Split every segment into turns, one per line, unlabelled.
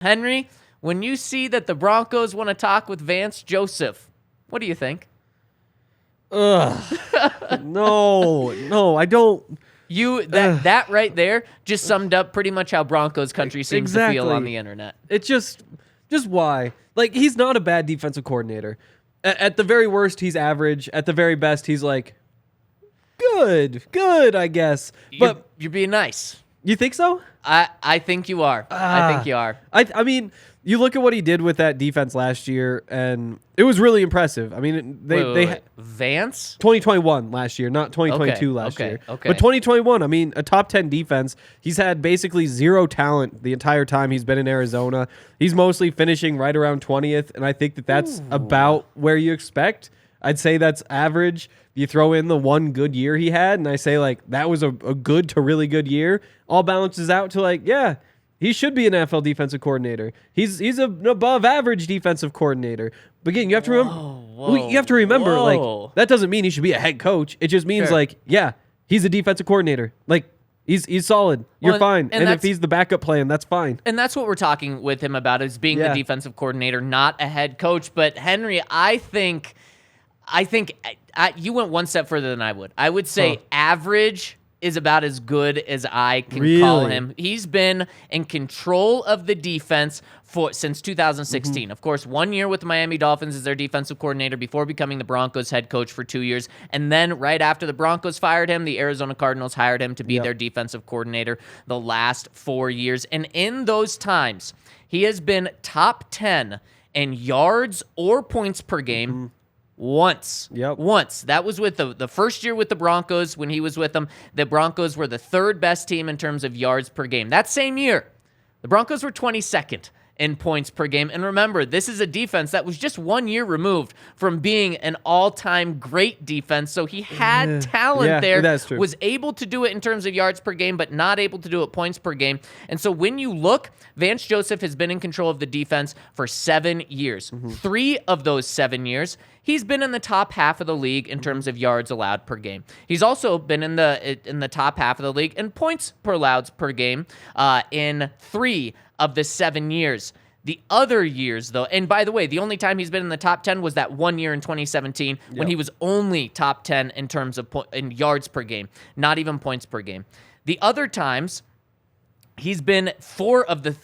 Henry, when you see that the Broncos want to talk with Vance Joseph, what do you think?
Ugh. No, I don't.
That right there just summed up pretty much how Broncos country seems to feel on the internet.
It's just why. Like, he's not a bad defensive coordinator. At the very worst, he's average. At the very best, he's like, good, I guess. But
you're being nice.
You think so?
I think you are. I think you are.
I mean, you look at what he did with that defense last year, and it was really impressive. I mean, they
Vance
2021 last year, not 2022 last year.
Okay.
But 2021, I mean, a top 10 defense. He's had basically zero talent the entire time he's been in Arizona. He's mostly finishing right around 20th, and I think that's about where you expect. I'd say that's average. You throw in the one good year he had, and I say, like, that was a good to really good year. All balances out to, like, yeah, he should be an NFL defensive coordinator. He's an above average defensive coordinator. But again, you have to remember, like, that doesn't mean he should be a head coach. It just means, like, yeah, he's a defensive coordinator. Like, he's solid. You're fine. And if he's the backup plan, that's fine.
And that's what we're talking with him about, is being the defensive coordinator, not a head coach. But Henry, I think you went one step further than I would. I would say average is about as good as I can call him. He's been in control of the defense since 2016. Of course, 1 year with the Miami Dolphins as their defensive coordinator before becoming the Broncos head coach for 2 years. And then right after the Broncos fired him, the Arizona Cardinals hired him to be their defensive coordinator the last 4 years. And in those times, he has been top 10 in yards or points per game once. Once. That was with the first year with the Broncos when he was with them. The Broncos were the third best team in terms of yards per game. That same year, the Broncos were 22nd in points per game. And remember, this is a defense that was just 1 year removed from being an all-time great defense. So he had talent there.
That's true.
Was able to do it in terms of yards per game, but not able to do it points per game. And so when you look, Vance Joseph has been in control of the defense for 7 years. 3 of those 7 years, he's been in the top half of the league in terms of yards allowed per game. He's also been in the top half of the league in points per allowed per game in 3 of the 7 years. The other years, though, and by the way, the only time he's been in the top 10 was that 1 year in 2017 when he was only top 10 in terms of in yards per game, not even points per game. The other times, he's been 4 of the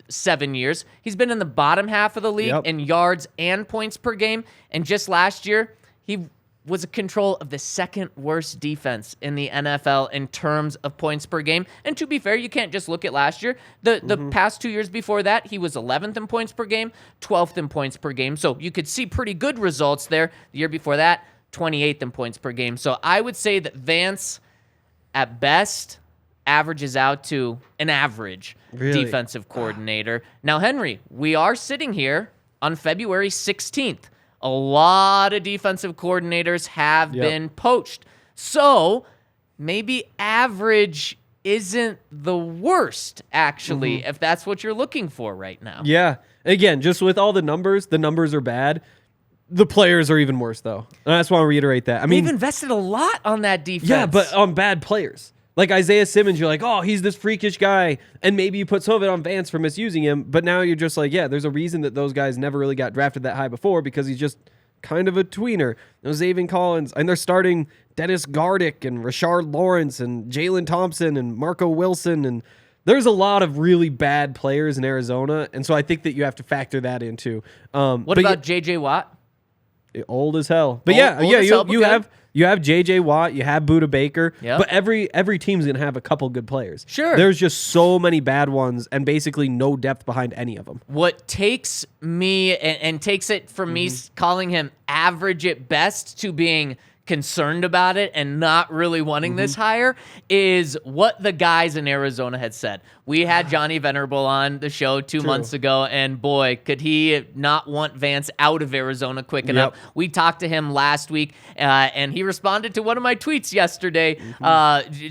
7 years. He's been in the bottom half of the league in yards and points per game. And just last year, he was in control of the second worst defense in the NFL in terms of points per game. And to be fair, you can't just look at last year. The past 2 years before that, he was 11th in points per game, 12th in points per game. So you could see pretty good results there. The year before that, 28th in points per game. So I would say that Vance, at best, averages out to an average defensive coordinator. Now, Henry, we are sitting here on February 16th. A lot of defensive coordinators have been poached. So maybe average isn't the worst, actually, if that's what you're looking for right now.
Yeah. Again, just with all the numbers are bad. The players are even worse, though. And I just want to reiterate that. I mean,
they've invested a lot on that defense.
Yeah, but on bad players. Like Isaiah Simmons, you're like, oh, he's this freakish guy. And maybe you put some of it on Vance for misusing him. But now you're just like, yeah, there's a reason that those guys never really got drafted that high before, because he's just kind of a tweener. Zaven Collins. And they're starting Dennis Gardick and Rashard Lawrence and Jalen Thompson and Marco Wilson. And there's a lot of really bad players in Arizona. And so I think that you have to factor that in too.
What about J.J. Watt?
Old as hell. But you have J.J. Watt, you have Budda Baker, but every team's going to have a couple good players.
Sure.
There's just so many bad ones and basically no depth behind any of them.
What takes me and takes it from me calling him average at best to being concerned about it and not really wanting this higher is what the guys in Arizona had said. We had Johnny Venerable on the show 2 months ago, and boy, could he not want Vance out of Arizona quick enough. We talked to him last week, and he responded to one of my tweets yesterday,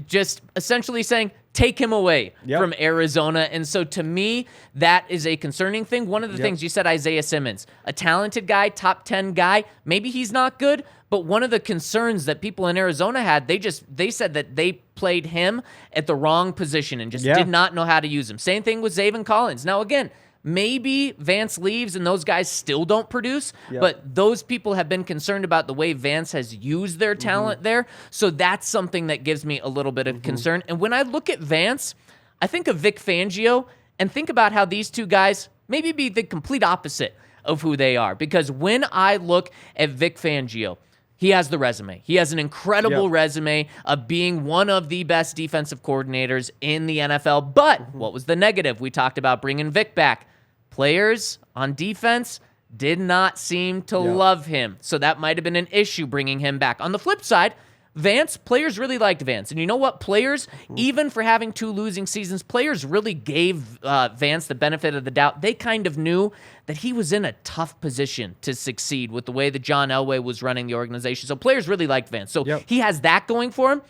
just essentially saying, take him away from Arizona. And so to me, that is a concerning thing. One of the things you said, Isaiah Simmons, a talented guy, top 10 guy, maybe he's not good, but one of the concerns that people in Arizona had, they said that they played him at the wrong position and just did not know how to use him. Same thing with Zaven Collins. Now, again, Maybe Vance leaves and those guys still don't produce, but those people have been concerned about the way Vance has used their talent there. So that's something that gives me a little bit of concern. And when I look at Vance, I think of Vic Fangio and think about how these two guys maybe be the complete opposite of who they are. Because when I look at Vic Fangio, he has the resume. He has an incredible resume of being one of the best defensive coordinators in the NFL. But what was the negative? We talked about bringing Vic back. Players on defense did not seem to love him. So that might have been an issue bringing him back. On the flip side, Vance, players really liked Vance. And you know what? Players, even for having 2 losing seasons, players really gave Vance the benefit of the doubt. They kind of knew that he was in a tough position to succeed with the way that John Elway was running the organization. So players really liked Vance. So he has that going for him.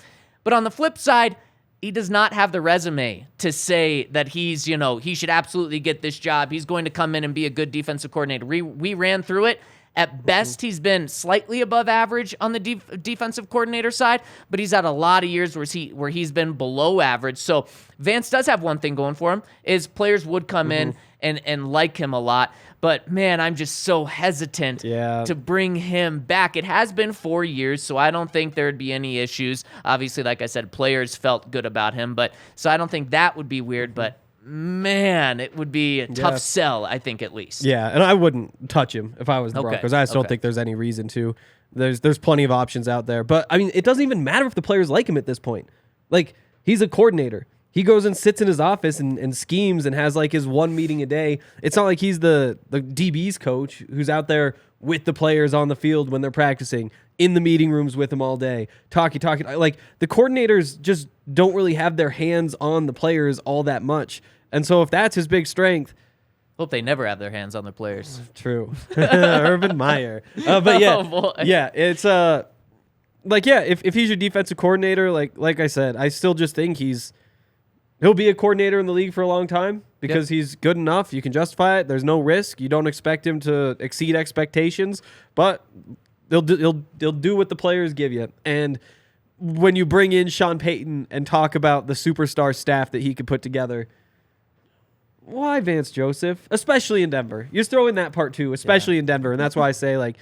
But on the flip side, he does not have the resume to say that he's, he should absolutely get this job. He's going to come in and be a good defensive coordinator. We ran through it. At best, he's been slightly above average on the defensive coordinator side, but he's had a lot of years where he's been below average. So Vance does have one thing going for him, is players would come in and like him a lot. But, man, I'm just so hesitant to bring him back. It has been 4 years, so I don't think there'd be any issues. Obviously, like I said, players felt good about him, so I don't think that would be weird, but man, it would be a tough sell, I think, at least.
Yeah, and I wouldn't touch him if I was the Broncos. I just don't think there's any reason to. There's plenty of options out there. But, I mean, it doesn't even matter if the players like him at this point. Like, he's a coordinator. He goes and sits in his office and schemes and has, like, his one meeting a day. It's not like he's the DB's coach who's out there with the players on the field when they're practicing, in the meeting rooms with them all day, talking. Like, the coordinators just don't really have their hands on the players all that much. And so if that's his big strength...
Hope they never have their hands on the players.
True. Urban Meyer. But yeah, it's... if he's your defensive coordinator, like I said, I still just think he'll be a coordinator in the league for a long time because he's good enough. You can justify it. There's no risk. You don't expect him to exceed expectations, but they'll do what the players give you. And when you bring in Sean Payton and talk about the superstar staff that he could put together, why Vance Joseph? Especially in Denver. You're throwing that part too, especially in Denver. And that's why I say,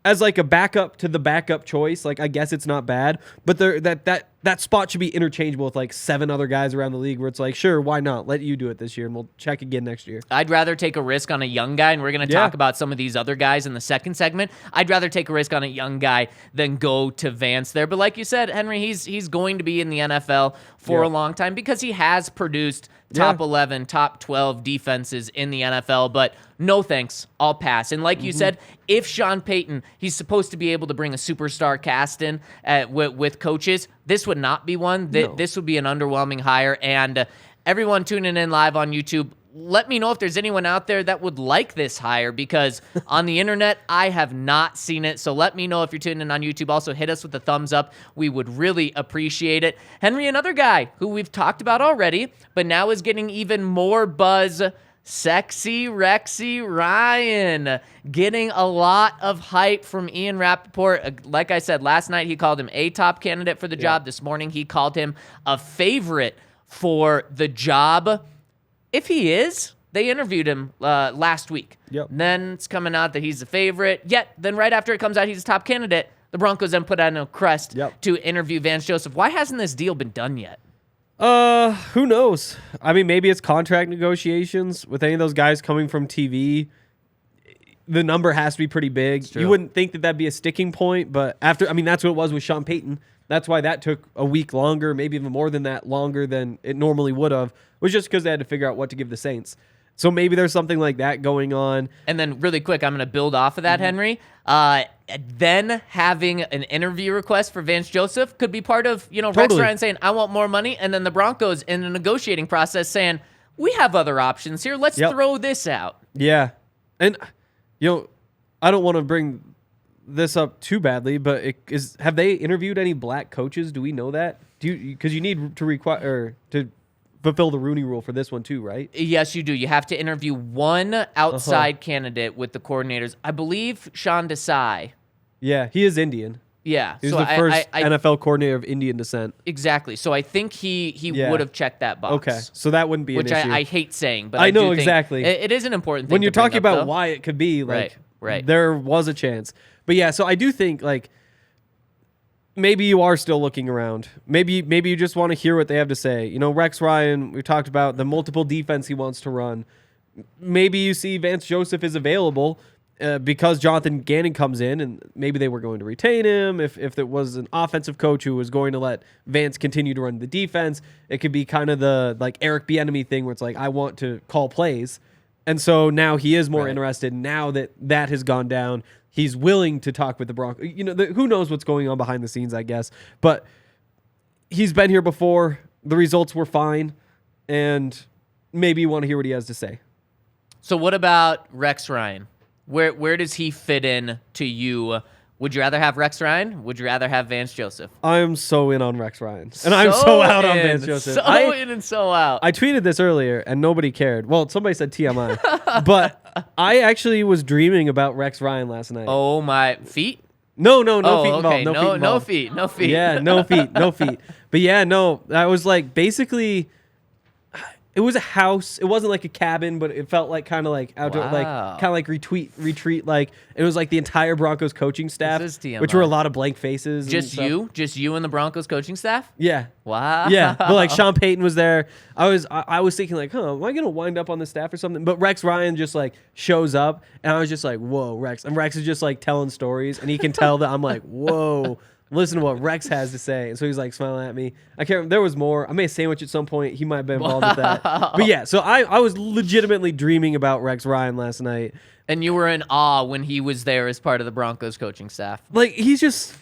as like a backup to the backup choice, I guess it's not bad, but that spot should be interchangeable with 7 other guys around the league where it's sure, why not? Let you do it this year and we'll check again next year.
I'd rather take a risk on a young guy, and we're going to talk about some of these other guys in the second segment. I'd rather take a risk on a young guy than go to Vance there. But like you said, Henry, he's going to be in the NFL for a long time because he has produced top 11, top 12 defenses in the NFL, but no thanks, I'll pass. And like you said, if Sean Payton, he's supposed to be able to bring a superstar cast in with coaches, this would not be one. This would be an underwhelming hire. And everyone tuning in live on YouTube, let me know if there's anyone out there that would like this hire, because on the internet, I have not seen it. So let me know if you're tuning in on YouTube. Also, hit us with a thumbs up. We would really appreciate it. Henry, another guy who we've talked about already, but now is getting even more buzz, Sexy Rexy Ryan, getting a lot of hype from Ian Rappaport. Like I said, last night he called him a top candidate for the job. This morning he called him a favorite for the job. If he is, they interviewed him last week. Then it's coming out that he's a favorite. Yet, then right after it comes out he's a top candidate, the Broncos then put out a crest to interview Vance Joseph. Why hasn't this deal been done yet?
Who knows? I mean, maybe it's contract negotiations. With any of those guys coming from TV, the number has to be pretty big. You wouldn't think that that'd be a sticking point, but that's what it was with Sean Payton. That's why that took a week longer, maybe even more than that, longer than it normally would have, was just because they had to figure out what to give the Saints. So maybe there's something like that going on.
And then really quick, I'm going to build off of that, Henry. Then having an interview request for Vance Joseph could be part of, Rex Ryan saying, I want more money. And then the Broncos in the negotiating process saying, we have other options here. Let's throw this out.
Yeah. And, I don't want to bring this up too badly, but have they interviewed any black coaches? Do we know that? Because you need to require to fulfill the Rooney Rule for this one too, right?
Yes, you do. You have to interview one outside candidate with the coordinators. I believe Sean Desai.
Yeah, he is Indian.
Yeah.
He was the first NFL coordinator of Indian descent.
Exactly. So I think he would have checked that box.
Okay. So that wouldn't be an issue.
Which I hate saying, but
I know
do think
exactly.
it is an important thing
when you're
to bring
talking
up,
about
though.
why it could be, like,
right.
there was a chance. But yeah, so I do think, like, maybe you are still looking around. Maybe you just want to hear what they have to say. You know, Rex Ryan, we talked about the multiple defense he wants to run. Maybe you see Vance Joseph is available because Jonathan Gannon comes in, and maybe they were going to retain him. If it was an offensive coach who was going to let Vance continue to run the defense, it could be kind of the like Eric Bieniemy thing where it's like, I want to call plays. And so now he is more interested. Now that has gone down, he's willing to talk with the Broncos. You know, who knows what's going on behind the scenes, I guess. But he's been here before. The results were fine. And maybe you want to hear what he has to say.
So what about Rex Ryan? Where does he fit in to you? Would you rather have Rex Ryan? Would you rather have Vance Joseph?
I'm so in on Rex Ryan. And I'm so out on Vance Joseph.
So in and so out.
I tweeted this earlier, and nobody cared. Well, somebody said TMI. But I actually was dreaming about Rex Ryan last night.
Oh, my. Feet?
No feet involved.
Okay.
No feet involved.
No feet.
Yeah, no feet. But yeah, no, I was like, basically, it was a house. It wasn't like a cabin, but it felt like kind of like outdoor, like kind of like retreat. Like it was like the entire Broncos coaching staff, which were a lot of blank faces.
Just you and the Broncos coaching staff?
Yeah.
Wow.
Yeah, but like Sean Payton was there. I was thinking like, am I gonna wind up on the staff or something? But Rex Ryan just like shows up, and I was just like, whoa, Rex. And Rex is just like telling stories, and he can tell that I'm like, whoa. Listen to what Rex has to say. And so he's like smiling at me. I can't remember. There was more. I made a sandwich at some point. He might have been involved with that. But yeah, so I was legitimately dreaming about Rex Ryan last night.
And you were in awe when he was there as part of the Broncos coaching staff.
Like, he's just,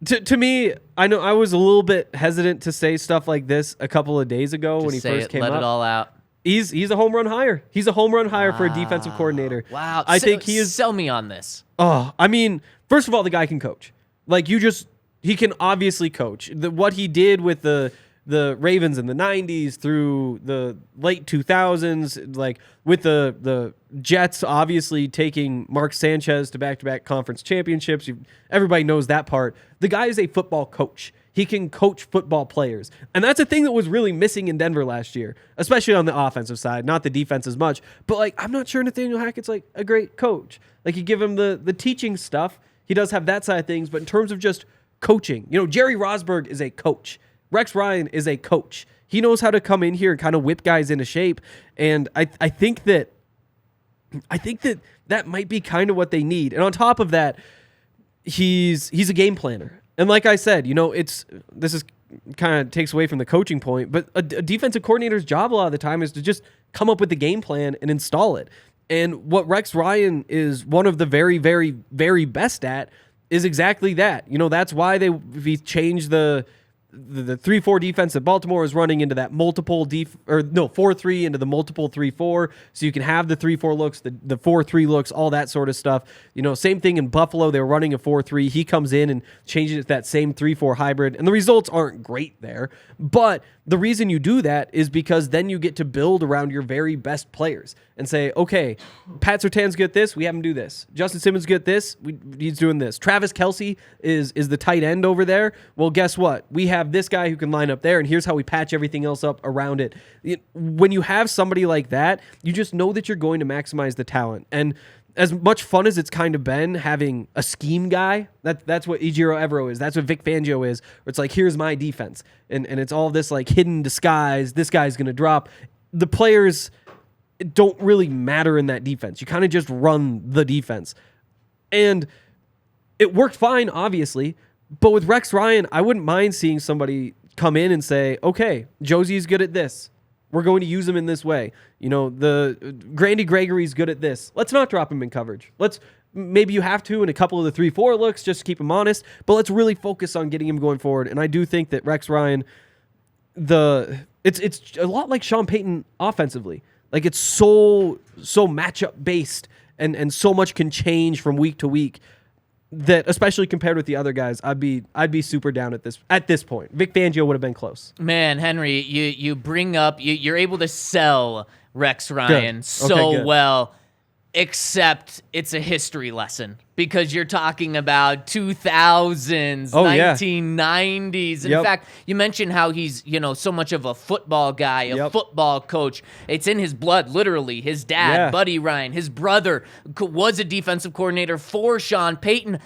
to me, I know I was a little bit hesitant to say stuff like this a couple of days ago when he first came up.
Let it all out.
He's a home run hire. He's a home run hire for a defensive coordinator.
Wow.
I think he is.
Sell me on this.
Oh, I mean, first of all, the guy can coach. Like, he can obviously coach. What he did with the Ravens in the 90s through the late 2000s, like with the Jets obviously taking Mark Sanchez to back-to-back conference championships. Everybody knows that part. The guy is a football coach. He can coach football players. And that's a thing that was really missing in Denver last year, especially on the offensive side, not the defense as much. But, like, I'm not sure Nathaniel Hackett's, like, a great coach. Like, you give him the teaching stuff. He does have that side of things. But in terms of just coaching, you know, Jerry Rosburg is a coach. Rex Ryan is a coach. He knows how to come in here and kind of whip guys into shape. And I think that might be kind of what they need. And on top of that, he's a game planner. And like I said, you know, this is kind of takes away from the coaching point, but a defensive coordinator's job a lot of the time is to just come up with the game plan and install it. And what Rex Ryan is one of the very, very, very best at is exactly that. You know, that's why we changed the 3-4 defense that Baltimore is running into that multiple 4-3 into the multiple 3-4, so you can have the 3-4 looks, the 4-3 looks, all that sort of stuff. You know, same thing in Buffalo. They were running a 4-3. He comes in and changes it to that same 3-4 hybrid, and the results aren't great there. But the reason you do that is because then you get to build around your very best players and say, okay, Pat Surtain's good at this, we have him do this. Justin Simmons good at this, he's doing this. Travis Kelce is the tight end over there. Well, guess what? We have this guy who can line up there, and here's how we patch everything else up around it. When you have somebody like that, you just know that you're going to maximize the talent. And as much fun as it's kind of been having a scheme guy, that's what Ejiro Evero is. That's what Vic Fangio is. Where it's like, here's my defense. And it's all this like hidden disguise. This guy's going to drop. The players don't really matter in that defense. You kind of just run the defense. And it worked fine, obviously. But with Rex Ryan, I wouldn't mind seeing somebody come in and say, okay, Josie's good at this. We're going to use him in this way. You know, the Grandy Gregory's good at this. Let's not drop him in coverage. Maybe you have to in a couple of the 3-4 looks just to keep him honest, but let's really focus on getting him going forward. And I do think that Rex Ryan, it's a lot like Sean Payton offensively. Like, it's so matchup based and so much can change from week to week that, especially compared with the other guys, I'd be super down at this point. Vic Fangio would have been close.
Man, Henry, you bring up, you're able to sell Rex Ryan
good.
so
good.
well. Except it's a history lesson because you're talking about 2000s,
Oh, yeah.
1990s. In
Yep.
fact, you mentioned how he's, so much of a football guy, a
Yep.
football coach. It's in his blood, literally. His dad,
Yeah.
Buddy Ryan, his brother was a defensive coordinator for Sean Payton.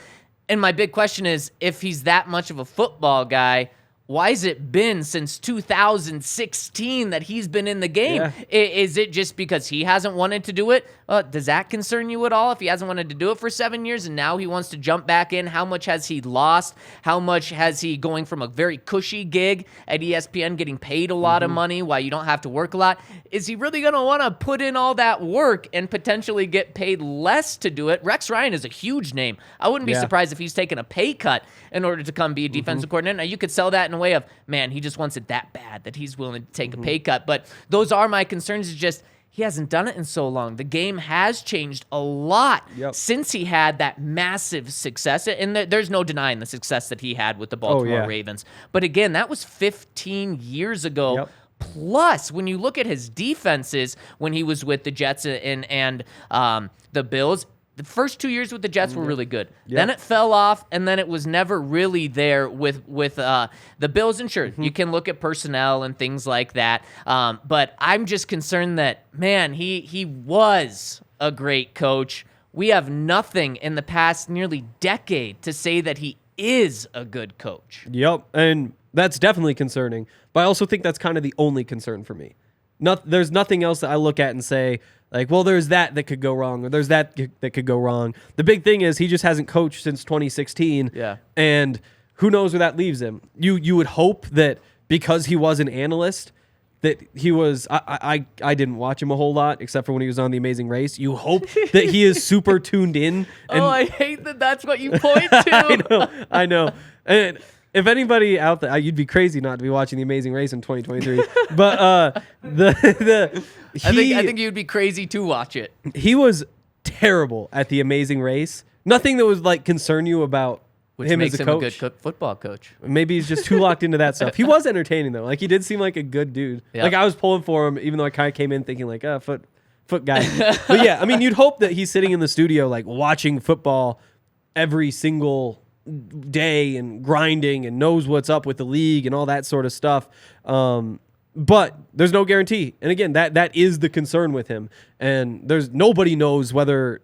And my big question is, if he's that much of a football guy, why has it been since 2016 that he's been in the game?
Yeah.
Is it just because he hasn't wanted to do it? Does that concern you at all if he hasn't wanted to do it for 7 years and now he wants to jump back in? How much has he lost? How much has he going from a very cushy gig at ESPN getting paid a lot of money while you don't have to work a lot? Is he really going to want to put in all that work and potentially get paid less to do it? Rex Ryan is a huge name. I wouldn't be surprised if he's taken a pay cut in order to come be a defensive coordinator. Now, you could sell that in a way of, man, he just wants it that bad that he's willing to take a pay cut. But those are my concerns. Is just he hasn't done it in so long. The game has changed a lot since he had that massive success. And there's no denying the success that he had with the Baltimore Ravens. But again, that was 15 years ago.
Yep.
Plus, when you look at his defenses when he was with the Jets and the Bills, the first 2 years with the Jets were really good. Then it fell off, and then it was never really there with the Bills. And sure, you can look at personnel and things like that. But I'm just concerned that, man, he was a great coach. We have nothing in the past nearly decade to say that he is a good coach.
Yep, and that's definitely concerning. But I also think that's kind of the only concern for me. There's nothing else that I look at and say, like, well, there's that could go wrong, or there's that could go wrong. The big thing is he just hasn't coached since 2016, and who knows where that leaves him. You would hope that because he was an analyst, that he was, I didn't watch him a whole lot, except for when he was on The Amazing Race. You hope that he is super tuned in. And
I hate that that's what you point to.
I know. And if anybody out there, you'd be crazy not to be watching The Amazing Race in 2023. But
I think you'd be crazy to watch it.
He was terrible at The Amazing Race. Nothing that was like concern you about
Which
him
makes
as a
him
coach.
a good football coach.
Maybe he's just too locked into that stuff. He was entertaining though. Like he did seem like a good dude.
Yep.
Like I was pulling for him, even though I kind of came in thinking like, foot guy. But yeah, I mean, you'd hope that he's sitting in the studio like watching football every single day and grinding and knows what's up with the league and all that sort of stuff. But there's no guarantee. And again, that is the concern with him. And nobody knows whether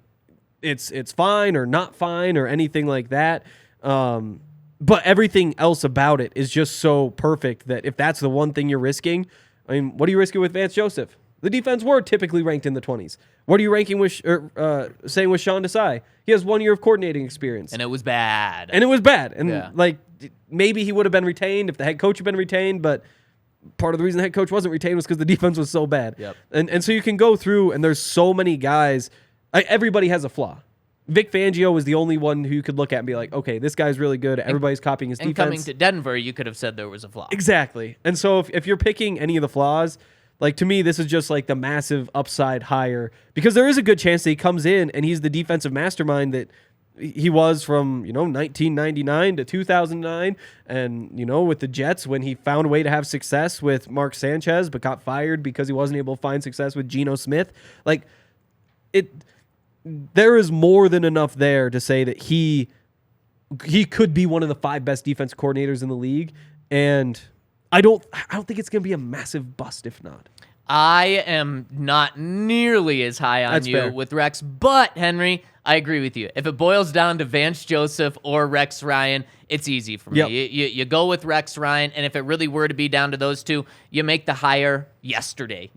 it's fine or not fine or anything like that. But everything else about it is just so perfect that if that's the one thing you're risking, I mean, what are you risking with Vance Joseph? The defense were typically ranked in the 20s. What are you ranking with, saying with Sean Desai? He has 1 year of coordinating experience.
And it was bad.
And like maybe he would have been retained if the head coach had been retained, but part of the reason the head coach wasn't retained was because the defense was so bad.
Yep.
And so you can go through, and there's so many guys. Everybody has a flaw. Vic Fangio was the only one who you could look at and be like, okay, this guy's really good. Everybody's copying his defense.
And coming to Denver, you could have said there was a flaw.
Exactly. And so if you're picking any of the flaws, like to me, this is just like the massive upside higher, because there is a good chance that he comes in and he's the defensive mastermind that he was from, 1999 to 2009. And, with the Jets, when he found a way to have success with Mark Sanchez, but got fired because he wasn't able to find success with Geno Smith. Like there is more than enough there to say that he could be one of the 5 best defense coordinators in the league. And I don't think it's going to be a massive bust if not.
I am not nearly as high on
That's
you
fair.
with Rex, but Henry, I agree with you. If it boils down to Vance Joseph or Rex Ryan, it's easy for me.
Yep.
You go with Rex Ryan, and if it really were to be down to those two, you make the hire yesterday.